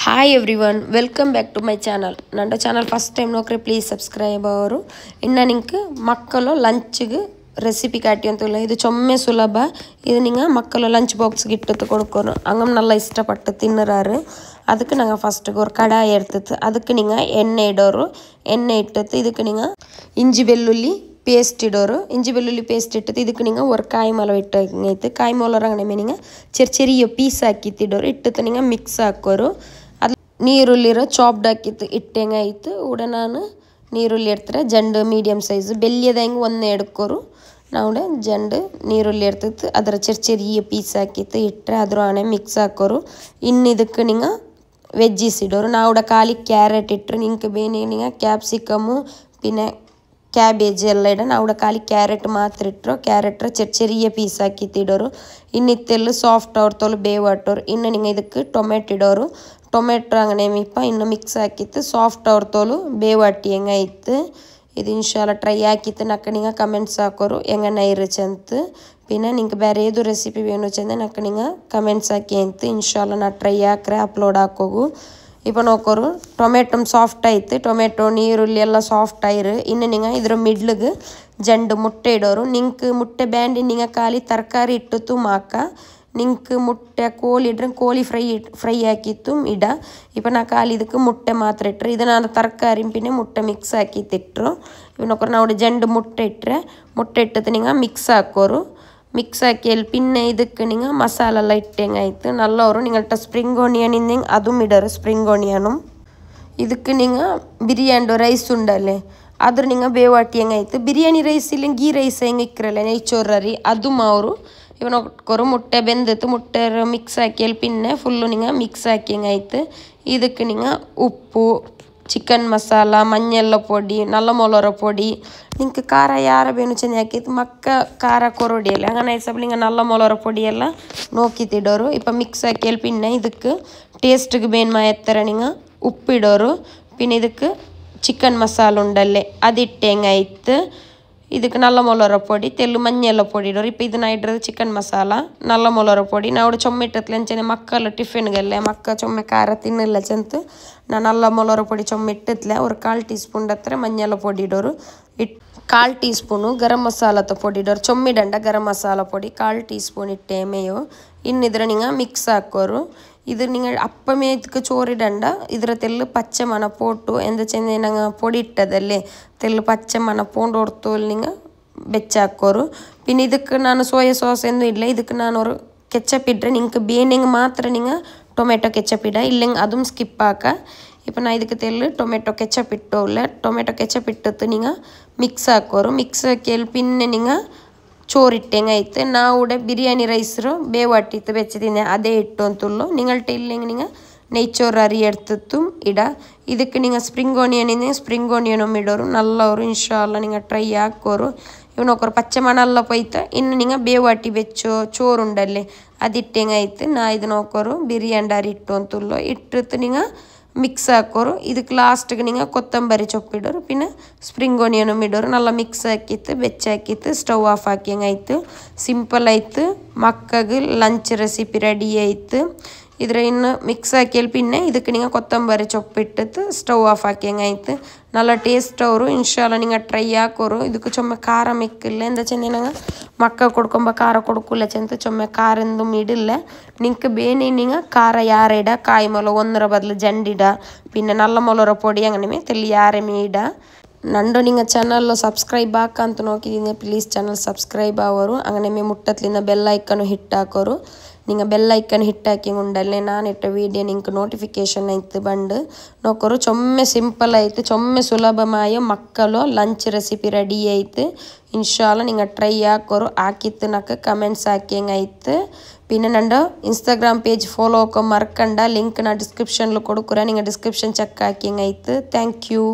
Hi everyone, welcome back to my channel. Nanda channel first time nokre please subscribe avaru. Inna ninka makkalo lunch gu recipe kaati antula idu chomme sulabha idu ninga makkalo lunch box gu ittu kodukoru angam nalla ishtapattu tinnararu adukku nanga first or kadai eduthu adukku ninga enne idoru enne ittuttu idukku ninga inji bellulli paste idoru inji bellulli paste ittuttu idukku ninga or kai malo ittagaitu kai malo rangane meninga chercheriya piece hakittu idoru ittuttu ninga mix hakoru ನೀರುಳ್ಳಿರೋ chopped ಹಾಕಿತ್ತು ಇಟ್ಟೆಂಗ ಆಯಿತು ಉಡ ನಾನು ನೀರುಳ್ಳಿ ಎಡ್ತಾರೆ ಜಂಡು medium size ಬೆಲ್ಲಿಯದ ಹೆಂಗೆ ಒಂದು ಎಡ್ಕೋರು ನಾವು ಜಂಡು ನೀರುಳ್ಳಿ ಎಡ್ತಿತ್ತು ಅದರ ಚೆರಿಯ ಪೀಸ್ ಹಾಕಿತ್ತು ಇಟ್ಟರೆ ಅದ್ರ ಹಣೆ ಮಿಕ್ಸ್ ಹಾಕೋರು ಇನ್ನು ಇದಕ್ಕೆ ನಿಂಗೆ ವೆಜ್ಜೀಸ್ ಇಡೋರು ನಾವು ಖಾಲಿ ಕ್ಯಾರೆಟ್ ಇಟ್ಟರು ನಿಂಗೆ ಬೇನೆ ನಿಂಗೆ ಕ್ಯಾಪ್ಸಿಕಮ್ಮು ಪಿನ್ನೆ ಕ್ಯಾಬೇಜ್ ಎಲ್ಲ ಇಡ ನಾವು ಖಾಲಿ ಕ್ಯಾರೆಟ್ ಮಾತ್ರ ಇಟ್ಟರು ಕ್ಯಾರೆಟ್ರ ಚೆರಿಯ ಪೀಸ್ ಹಾಕಿತ್ತು ಇಡೋರು ಇನ್ನಿತ್ತೆಲ್ಲ ಸಾಫ್ಟ್ ಅವ್ರ ತೊಲು ಬೇವಾಟೋರು ಇನ್ನು ನಿಂಗೆ ಇದಕ್ಕೆ ಟೊಮೆಟೊ ಇಡೋರು ಟೊಮೆಟೊ ಅಂಗನೆ ಮಿಪ್ಪ ಇನ್ನು ಮಿಕ್ಸ್ ಹಾಕಿತ್ತು ಸಾಫ್ಟ್ ಅವ್ರ ತೋಲು ಬೇವಾಟಿ ಹೆಂಗಾಯ್ತು ಇದು ಇನ್ಶಾಲ್ಲ ಟ್ರೈ ಹಾಕಿತ್ತು ನಕ್ಕ ನಿಂಗೆ ಕಮೆಂಟ್ಸ್ ಹಾಕೋರು ಹೆಂಗ ನೈರುಚಿ ಅಂತ ಪಿನ್ನ ನಿಂಗೆ ಬೇರೆ ಏದು ರೆಸಿಪಿ ವೇಣು ಚಂದ ನಕ್ಕ ನಿಂಗೆ ಕಮೆಂಟ್ಸ್ ಹಾಕಿ ಅಂತ ಇನ್ಶಾಲ್ಲ ನಾ ಟ್ರೈ ಹಾಕ್ರೆ ಅಪ್ಲೋಡ್ ಹಾಕೋಗು ಇಪ್ಪ ನೋಕೋರು ಟೊಮೆಟೊ ಸಾಫ್ಟ್ ಆಯ್ತು ಟೊಮೆಟೊ ನೀರುಳ್ಳಿ ಎಲ್ಲ ಸಾಫ್ಟ್ ಆಯ್ರು ಇನ್ನು ನಿಂಗೆ ಇದ್ರ ಮಿಡ್ಲಿಗೆ ಜಂಡು ಮುಟ್ಟೆ ಇಡೋರು ನಿಂಗೆ ಮುಟ್ಟೆ ಬ್ಯಾಂಡಿ ನಿಂಗೆ ಖಾಲಿ ತರಕಾರಿ ಇಟ್ಟು ಮಾಕ ನಿಂಗೆ ಮುಟ್ಟೆ ಕೋಳಿ ಇಡ್ರೆ ಕೋಳಿ ಫ್ರೈ ಹಾಕಿತ್ತು ಇಡ ಇಪ್ಪ ನಾ ಖಾಲಿ ಇದಕ್ಕೆ ಮುಟ್ಟೆ ಮಾತ್ರ ಇಟ್ಟರು ಇದು ನಾನು ತರಕಾರಿ ಪಿನ್ನೆ ಮುಟ್ಟೆ ಮಿಕ್ಸ್ ಹಾಕಿತ್ತಿಟ್ರು ಇವನೊಕ್ಕರು ನಾವು ಜಂಡು ಮುಟ್ಟೆ ಇಟ್ಟರೆ ಮುಟ್ಟೆ ಇಟ್ಟದ್ದು ನಿಂಗೆ ಮಿಕ್ಸ್ ಹಾಕೋರು ಮಿಕ್ಸ್ ಹಾಕಿ ಅಲ್ಲಿ ಪಿನ್ನೆ ಇದಕ್ಕೆ ನಿಂಗೆ ಮಸಾಲೆಲ್ಲ ಇಟ್ಟಂಗಾಯ್ತು ನಲ್ಲವರು ನಿಂಗಲ್ಟ ಸ್ಪ್ರಿಂಗ್ ಆನಿಯನ್ ಹಿಂಗೆ ಅದು ಇಡೋರು ಸ್ಪ್ರಿಂಗ್ ಆನಿಯನು ಇದಕ್ಕೆ ನಿಂಗೆ ಬಿರಿಯಾನಿ ರೈಸ್ ಉಂಡಲ್ಲೇ ಅದ್ರ ನಿಂಗೆ ಬೇವಾಟಿ ಹೆಂಗಾಯ್ತು ಬಿರಿಯಾನಿ ರೈಸ್ ಇಲ್ಲ ಗೀ ರೈಸ್ ಹೆಂಗೆ ಇಕ್ಕರಲ್ಲ ನೆಯ್ಚೋರ್ರಿ ಅದು ಮಾವರು ಇವನೊಕ್ಕರು ಮುಟ್ಟೆ ಬೆಂದಿತ್ತು ಮುಟ್ಟೆ ಮಿಕ್ಸ್ ಹಾಕಿ ಅಲ್ಲಿ ಪಿನ್ನೆ ಫುಲ್ಲು ನಿಂಗೆ ಮಿಕ್ಸ್ ಹಾಕಿ ಹೆಂಗಾಯ್ತು ಇದಕ್ಕೆ ನಿಂಗೆ ಉಪ್ಪು ಚಿಕನ್ ಮಸಾಲ ಮಂಜೆಲ್ಲ ಪೊಡಿ ನಲ್ಲ ಮೊಲರ ಪೊಡಿ ನಿಂಗೆ ಖಾರ ಯಾರ ಬೇನು ಚೆಂದ ಹಾಕಿತ್ತು ಮಕ್ಕ ಖಾರ ಕೊರೊಡಿಯಲ್ಲ ಹಂಗೆ ನೈಸಬ್ ನಿಂಗೆ ನಲ್ಲ ಮೊಲರ ಪೊಡಿ ಎಲ್ಲ ನೋಕಿತ್ತಿಡೋರು ಇಪ್ಪ ಮಿಕ್ಸ್ ಹಾಕಿ ಅಲ್ಲಿ ಪಿನ್ನೆ ಇದಕ್ಕೆ ಟೇಸ್ಟ್ಗೆ ಬೇನು ಮಾಯತ್ತರ ನಿಂಗೆ ಉಪ್ಪಿಡೋರು ಪಿನ್ನ ಇದಕ್ಕೆ ಚಿಕನ್ ಮಸಾಲ ಉಂಡಲ್ಲೇ ಅದಿಟ್ಟು ಹೆಂಗಾಯ್ತು ಇದಕ್ಕೆ ನಲ್ಲ ಮೊಲರ ಪೊಡಿ ತೆಲ್ಲು ಮಂಜೆಲ್ಲ ಪೊಡಿ ಇಡೋರು ಇಪ್ಪ ಇದನ್ನ ಇಡ್ರದು ಚಿಕನ್ ಮಸಾಲ ನಲ್ಲ ಮೊಲರ ಪೊಡಿ ನಾವು ಚೊಮ್ಮಿಟ್ಟತ್ಲೆ ಅಂಚನೆ ಮಕ್ಕಳು ಟಿಫಿನ್ಗಲ್ಲೇ ಮಕ್ಕ ಚೊಮ್ಮೆ ಖಾರ ತಿನ್ನಲ್ಲ ಚಂತು ನಾನು ನಲ್ಲ ಮೊಲರ ಪೊಡಿ ಚೊಮ್ಮೆ ಇಟ್ಟತ್ಲೆ ಅವ್ರು 1/4 ಟೀ ಸ್ಪೂನ್ ಹತ್ರ ಮಂಜೆಲ್ಲ ಪೊಡಿ ಇಡೋರು 1/4 ಟೀ ಸ್ಪೂನು ಗರಂ ಮಸಾಲದ ಪೊಡಿ ಇಡೋರು ಚೊಮ್ಮಿಡಂಡ ಗರಂ ಮಸಾಲ ಪೊಡಿ 1/4 ಟೀ ಸ್ಪೂನ್ ಇಟ್ಟೆ ಮೇಯೋ ಇನ್ನಿದ್ರ ನಿಂಗೆ ಮಿಕ್ಸ್ ಹಾಕೋರು ಇದು ನಿಂಗೆ ಅಪ್ಪಮೇ ಇದಕ್ಕೆ ಚೋರಿಡಂಡ ಇದರ ತೆಲ್ಲು ಪಚ್ಚೆ ಮನ ಪೋಟು ಎಂದ ಚೆಂದ ನಂಗೆ ಪೊಡಿ ಇಟ್ಟದಲ್ಲಿ ತೆಲ್ಲು ಪಚ್ಚೆ ಮನ ಪೋಂಡು ಹೊರ್ತೋಲ್ ನಿಂಗೆ ಬೆಚ್ಚ ಹಾಕೋರು ಪಿನ್ ಇದಕ್ಕೆ ನಾನು ಸೋಯಾ ಸಾಸ್ ಎಂದು ಇಲ್ಲ ಇದಕ್ಕೆ ನಾನು ಅವರು ಕೆಚ್ಚಪ್ ಇಡ್ರೆ ನಿಂಗೆ ಬೇನೆಂಗೆ ಮಾತ್ರ ನಿಂಗೆ ಟೊಮೆಟೊ ಕೆಚ್ಚಪ್ ಇಡ ಇಲ್ಲಂಗೆ ಅದೂ ಸ್ಕಿಪ್ ಹಾಕ ಇಪ್ಪ ನಾ ಇದಕ್ಕೆ ತೆಲ್ಲು ಟೊಮೆಟೊ ಕೆಚ್ಚಪ್ ಇಟ್ಟೋಲ್ಲ ಟೊಮೆಟೊ ಕೆಚ್ಚಪ್ ಇಟ್ಟತ್ತು ನಿಂಗೆ ಮಿಕ್ಸ್ ಹಾಕೋರು ಮಿಕ್ಸ್ ಹಾಕಿ ಎಲ್ಲಿ ಪಿನ್ನೆ ನಿಂಗೆ ചോറിട്ടെങ്ങായിട്ട് നാ ഇവിടെ ബിരിയാണി റൈസറോ ಬೇವಾಟಿತ್ತು വെച്ചതിനെ അതേ ഇട്ടു ಅಂತುള്ളൂ നിങ്ങളുടെ ഇല്ലെങ്കിൽ നിങ്ങൾ നെയ്ച്ചോറ് അരി എടുത്തിട്ടും ഇടാം ಇದಕ್ಕೆ നിങ്ങൾ ಸ್ಪ್ರಿಂಗ್ ಆನಿಯನ್ ಇದೆ ಸ್ಪ್ರಿಂಗ್ ಆನಿಯನ್ ಇಡೋರು ನಲ್ಲವರು ಇನ್ಶಾಲ್ಲ നിങ്ങൾ ಟ್ರೈ ಹಾಕೋರು ಇವನೊಕ್ಕರು ಪಚ್ಚೆ ಮಣಲ್ಲ ಪೋಯ್ತ ಇನ್ನು നിങ്ങൾ ಬೇವಾಟಿ ಬೆಚ್ಚೋ ಚೋರುಂಡಲ್ಲೇ ಅದಿಟ್ಟೆಂಗಾಯ್ತು ನಾ ಇದು ನೋಕೋರು ಬಿರಿಯಾನಿ ಅರಿ ಇಟ್ಟು ಅಂತುള്ളೂ ಇಟ್ಟಿತ್ತು നിങ്ങൾ ಮಿಕ್ಸ್ ಹಾಕೋರು ಇದಕ್ಕೆ ಲಾಸ್ಟ್ಗೆ ನಿಂಗೆ ಕೊತ್ತಂಬರಿ ಚೊಪ್ಪಿಡೋರು ಪಿನ್ನ ಸ್ಪ್ರಿಂಗ್ ಆನಿಯನು ಇಡೋರು ನಲ್ಲ ಮಿಕ್ಸ್ ಹಾಕಿತ್ತು ಬೆಚ್ಚ ಹಾಕಿತ್ತು ಸ್ಟವ್ ಆಫ್ ಹಾಕಿ ಹೆಂಗಾಯ್ತು ಸಿಂಪಲ್ ಆಯ್ತು ಮಕ್ಕಗೆ ಲಂಚ್ ರೆಸಿಪಿ ರೆಡಿ ಆಯ್ತು ಇದ್ರ ಇನ್ನು ಮಿಕ್ಸ್ ಹಾಕಿ ಪಿನ್ನೆ ಇದಕ್ಕೆ ನಿಂಗೆ ಕೊತ್ತಂಬರಿ ಚೊಪ್ಪಿಟ್ಟಿತ್ತು ಸ್ಟವ್ ಆಫ್ ಹಾಕಿ ಹೆಂಗಾಯ್ತು നല്ല ടേസ്റ്റ് ಅವರು ಇನ್ಶಾಲ್ಲ നിങ്ങൾ ಟ್ರೈ ಹಾಕೋರು ಇದಕ್ಕೆ ಚೊಮ್ಮೆ ಖಾರ ಮಿಕ್ಕಿಲ್ಲ ಎಂದ ಚೆಂದ ನಂಗೆ ಮಕ್ಕ ಕೊಡ್ಕೊಂಬ ಖಾರ ಕೊಡ್ಕೊಲ್ಲ ಚೆಂದ ಚೊಮ್ಮೆ ಖಾರ ಎಂದು ಇಡಿಲ್ಲ ನಿಂಗೆ ಬೇನೆ ನಿಂಗೆ ಖಾರ ಯಾರಿಡ ಕಾಯಿ ಮೊಲ ಒಂದರ ಬದಲು ಜಂಡಿಡ പിന്നെ നല്ല ಮೊಲರ പൊടി അങ്ങനെ തെല്ലി ಯಾರೆ ಮೀಡ ನಂಡು ನಿಂಗೆ ಚಾನಲ್ ಸಬ್ಸ್ಕ್ರೈಬ್ ಹಾಕಂತ ನೋಕಿದ್ದೀನಿ ಪ್ಲೀಸ್ ಚಾನಲ್ ಸಬ್ಸ್ಕ್ರೈಬ್ ಆಗೋರು അങ്ങനെ ಮುಟ್ಟತ್ಲಿಂದ ಬೆಲ್ ಐಕನ್ ಹಿಟ್ ಹಾಕೋರು நீங்கள் ಬೆಲ್ ಐಕನ್ ಹಿಟ್ ಹಾಕಿ ಉಂಡಲ್ಲೇ ನಾನು ಇಟ್ಟ ವೀಡಿಯೋ ನಿಂಗೆ ನೋಟಿಫಿಕೇಶನ್ ಆಯ್ತು ಬಂದು ನೋಕೋರು ಚೊಮ್ಮೆ ಸಿಂಪಲ್ ಆಯ್ತು ಚೊಮ್ಮೆ ಸುಲಭಮಾಯ ಮಕ್ಕಳು ಲಂಚ್ ರೆಸಿಪಿ ರೆಡಿ ಆಯ್ತು ಇನ್ಶಾಲ್ಲ നിങ്ങൾ ಟ್ರೈ ಹಾಕೋರು ಹಾಕಿತ್ತು ನಕ್ಕ ಕಮೆಂಟ್ಸ್ ಹಾಕಿ ಹೆಂಗಾಯ್ತು പിന്നെ ನಂದು ಇನ್ಸ್ಟಾಗ್ರಾಮ್ ಪೇಜ್ ಫಾಲೋ ಹಾಕೋ ಮರ್ಕಂಡ ಲಿಂಕ್ ನಾ ಡಿಸ್ಕ್ರಿಪ್ಷನ್ಲು ಕೊಡುಕುರ നിങ്ങൾ ಡಿಸ್ಕ್ರಿಪ್ಷನ್ ಚೆಕ್ ಹಾಕಿ ಹೆಂಗಾಯ್ತು ಥ್ಯಾಂಕ್ ಯು